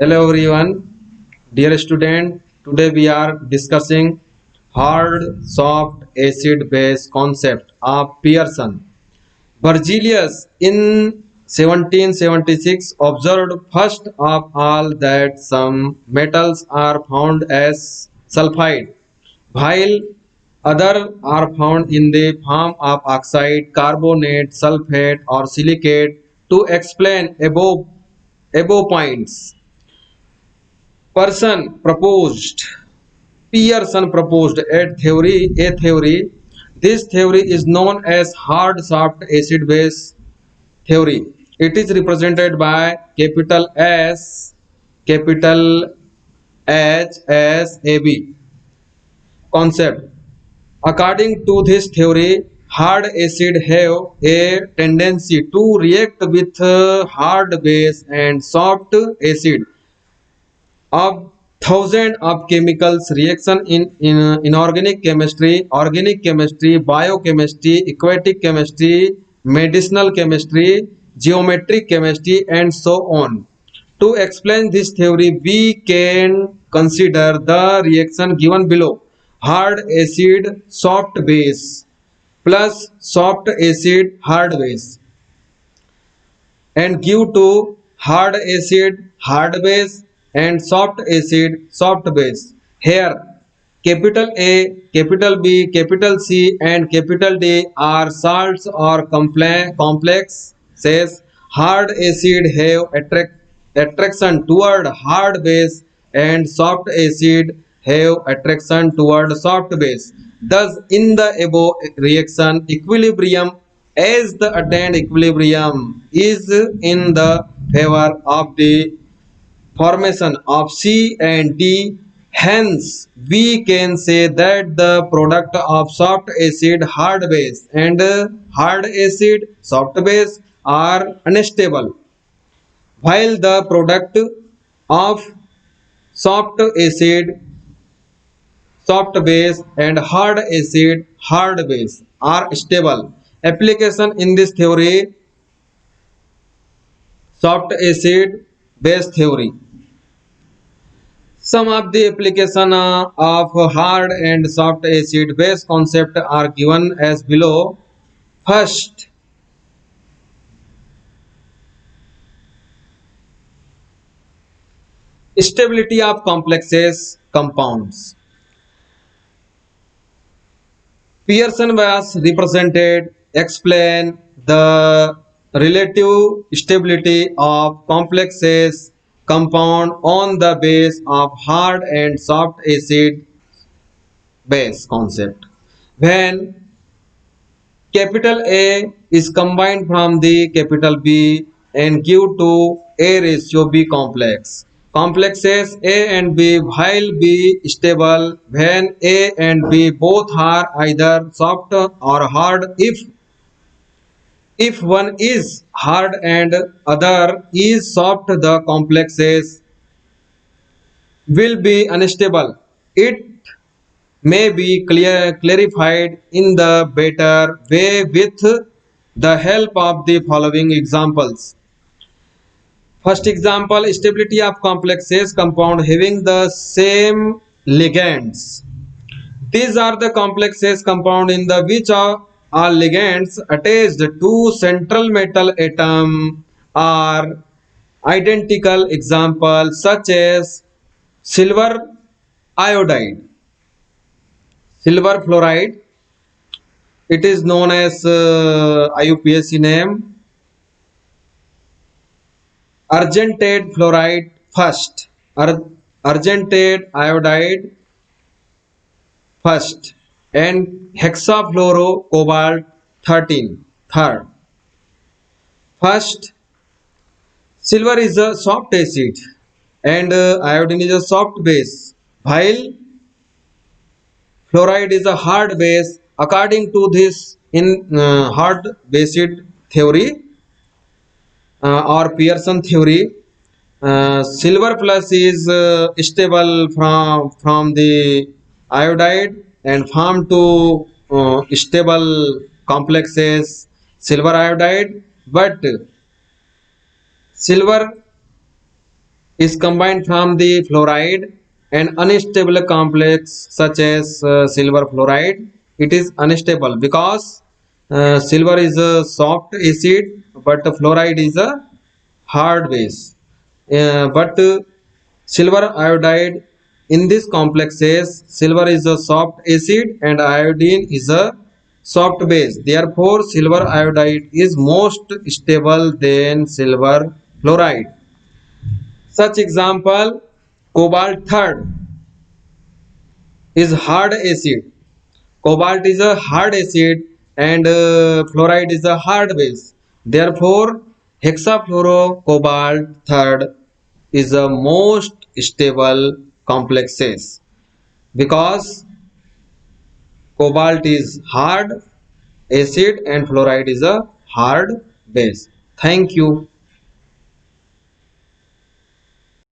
Hello everyone, dear student. Today we are discussing hard, soft, acid-base concept of Pearson. Berzelius in 1776 observed first of all that some metals are found as sulfide, while other are found in the form of oxide, carbonate, sulfate, or silicate. To explain above points, Person proposed Pearson proposed a theory. This theory is known as hard soft acid base theory. It is represented by capital S, capital H S A B concept. According to this theory, hard acid have a tendency to react with hard base and soft acid of thousand of chemicals reaction in inorganic chemistry, organic chemistry, biochemistry, aquatic chemistry, medicinal chemistry, geometric chemistry, and so on. To explain this theory, we can consider the reaction given below: hard acid soft base plus soft acid hard base, and give to hard acid hard base and soft acid soft base. Here capital A, capital B, capital C, and capital D are salts or complexes. Hard acid have attraction toward hard base, and soft acid have attraction toward soft base. Thus in the above reaction, equilibrium, as the attained equilibrium is in the favor of the formation of C and D. Hence, we can say that the product of soft acid hard base and hard acid soft base are unstable, while the product of soft acid soft base and hard acid hard base are stable. Application in this theory: soft acid base theory. Some of the application of hard and soft acid base concept are given as below. First, stability of complexes compounds. Pearson was represented explain the relative stability of complexes compound on the base of hard and soft acid base concept. When capital A is combined from the capital B and give to A ratio B complex. Complexes A and B while B stable when A and B both are either soft or hard. If one is hard and other is soft, the complexes will be unstable. It may be clarified in the better way with the help of the following examples. First example: stability of complexes compound having the same ligands. These are the complexes compound in the which are ligands attached to central metal atom are identical. Examples such as silver iodide, silver fluoride, it is known as IUPAC name, argentate fluoride first, argentate iodide first, and hexafluorocobalt 13 third. First, silver is a soft acid and iodine is a soft base, while fluoride is a hard base. According to this, in hard based theory or Pearson theory, silver plus is stable from the iodide and form to stable complexes silver iodide, but silver is combined from the fluoride and unstable complex such as silver fluoride. It is unstable because silver is a soft acid but fluoride is a hard base. But silver iodide in this complex says silver is a soft acid and iodine is a soft base. Therefore silver iodide is most stable than silver fluoride. Such example, cobalt third is hard acid. Cobalt is a hard acid and fluoride is a hard base. Therefore, hexafluorocobalt third is the most stable complexes because cobalt is hard acid and fluoride is a hard base. Thank you.